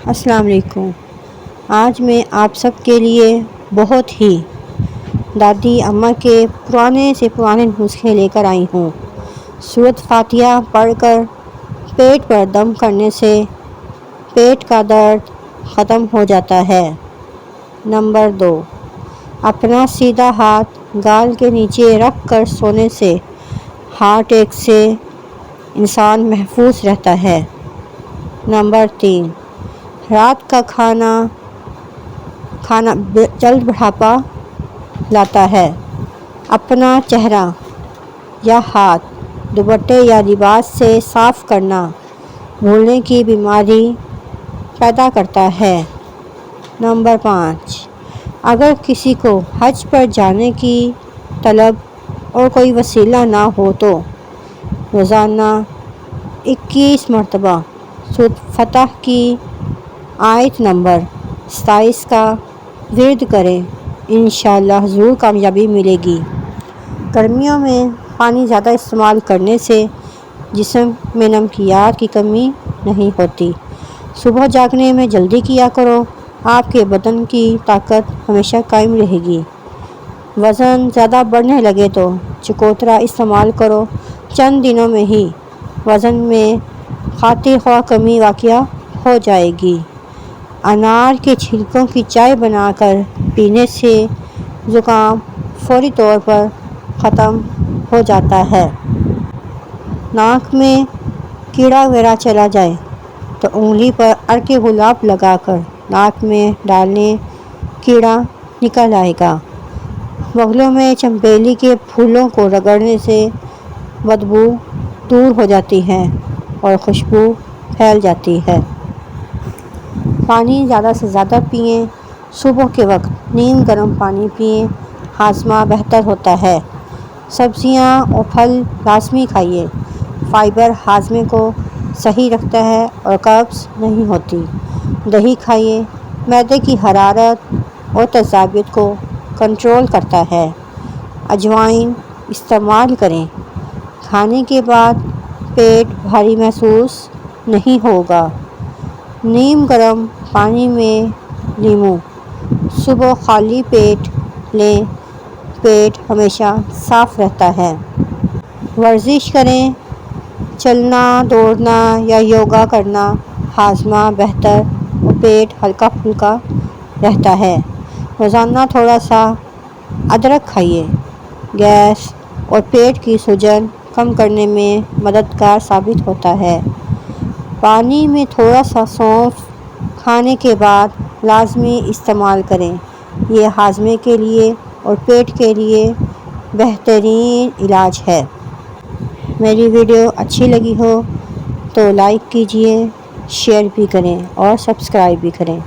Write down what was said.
السلام علیکم۔ آج میں آپ سب کے لیے بہت ہی دادی اماں کے پرانے سے پرانے نسخے لے کر آئی ہوں۔ سورۃ فاتحہ پڑھ کر پیٹ پر دم کرنے سے پیٹ کا درد ختم ہو جاتا ہے۔ نمبر 2، اپنا سیدھا ہاتھ گال کے نیچے رکھ کر سونے سے ہارٹ اٹیک سے انسان محفوظ رہتا ہے۔ نمبر 3، رات کا کھانا جلد بڑھاپا لاتا ہے۔ اپنا چہرہ یا ہاتھ دوپٹے یا لباس سے صاف کرنا بھولنے کی بیماری پیدا کرتا ہے۔ نمبر 5، اگر کسی کو حج پر جانے کی طلب اور کوئی وسیلہ نہ ہو تو روزانہ 21 مرتبہ سورۃ فتح کی آیت نمبر 27 کا ورد کریں، انشاءاللہ ضرور کامیابی ملے گی۔ گرمیوں میں پانی زیادہ استعمال کرنے سے جسم میں نمکیات کی کمی نہیں ہوتی۔ صبح جاگنے میں جلدی کیا کرو، آپ کے بدن کی طاقت ہمیشہ قائم رہے گی۔ وزن زیادہ بڑھنے لگے تو چکوترا استعمال کرو، چند دنوں میں ہی وزن میں خاطر خواہ کمی واقع ہو جائے گی۔ انار کے چھلکوں کی چائے بنا کر پینے سے زکام فوری طور پر ختم ہو جاتا ہے۔ ناک میں کیڑا وغیرہ چلا جائے تو انگلی پر عرق گلاب لگا کر ناک میں ڈالنے، کیڑا نکل آئے گا۔ بغلوں میں چنبیلی کے پھولوں کو رگڑنے سے بدبو دور ہو جاتی ہے اور خوشبو پھیل جاتی ہے۔ پانی زیادہ سے زیادہ پئیں، صبح کے وقت نیم گرم پانی پئیں، ہاضمہ بہتر ہوتا ہے۔ سبزیاں اور پھل لازمی کھائیے، فائبر ہاضمے کو صحیح رکھتا ہے اور قبض نہیں ہوتی۔ دہی کھائیے، معدے کی حرارت اور تیزابیت کو کنٹرول کرتا ہے۔ اجوائن استعمال کریں، کھانے کے بعد پیٹ بھاری محسوس نہیں ہوگا۔ نیم گرم پانی میں لیموں صبح خالی پیٹ لیں، پیٹ ہمیشہ صاف رہتا ہے۔ ورزش کریں، چلنا، دوڑنا یا یوگا کرنا ہاضمہ بہتر اور پیٹ ہلکا پھلکا رہتا ہے۔ روزانہ تھوڑا سا ادرک کھائیے، گیس اور پیٹ کی سوجن کم کرنے میں مددگار ثابت ہوتا ہے۔ پانی میں تھوڑا سا سونف کھانے کے بعد لازمی استعمال کریں، یہ ہاضمے کے لیے اور پیٹ کے لیے بہترین علاج ہے۔ میری ویڈیو اچھی لگی ہو تو لائک کیجیے، شیئر بھی کریں اور سبسکرائب بھی کریں۔